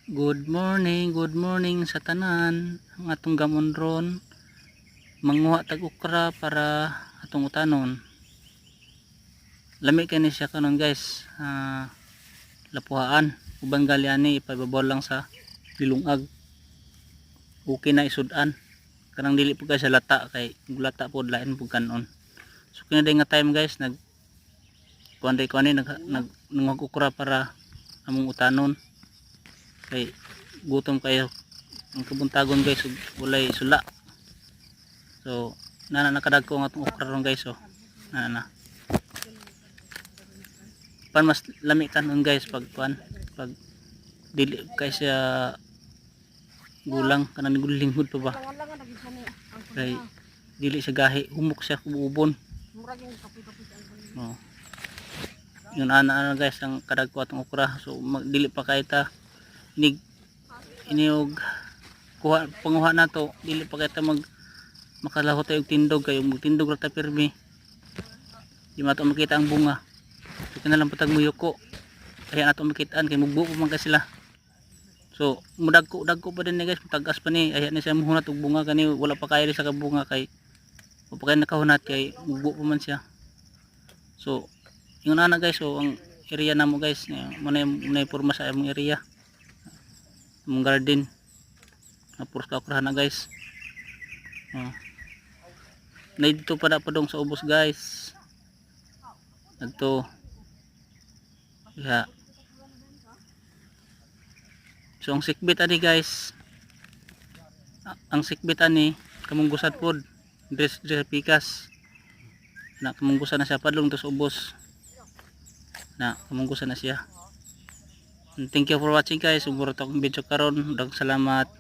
Good morning sa tanan. Ang atong gamon ron manguha tag okra para atong utanon. Lami kani siya kanon guys. Lapuhaan uban gali ani ipababaw lang sa dilungag. Okay na isudan. Kanang dili po guys sa lata kay lata pod lain pud kanon. So kina day nga time guys nag nangug okra para among utanon. Kay gutom kayo ang kabuntagon guys walay sula. So nakadagko ang atong okra ron guys. So pan mas lami kanon guys pag dili kay siya gulang kanang gulinghod pa ba kay dili siya gahi humok siya kububon. Yun ana guys ang kadagko atong okra. So dili pa kay ta iniog kuha panguha nato dili pa kay ta makalahot tayo tindog kayo tindog ra ta pirmi di mato makita ang bunga. So kinalang patag muyuko kaya nato makitaan kay mugbo pa man sila. So mudagko pa din ni guys tagas pa ni ayan ni siya muhunat og bunga kani wala pa kay sa kabunga kay wa pa kay nakahunat kay mugbo pa man siya. So yung ana guys. So ang area namo guys muna porma sa among area among garden napos ka okra na guys. Na dito pa na padong sa ubos guys nagto yeah. So ang sikbit ani guys ang sikbit ani kamunggusan pod dress pikas na kamunggusan na siya padlong to sa ubos na kamunggusan na siya. Thank you for watching guys. Umuro to akong video karon. Daghang salamat.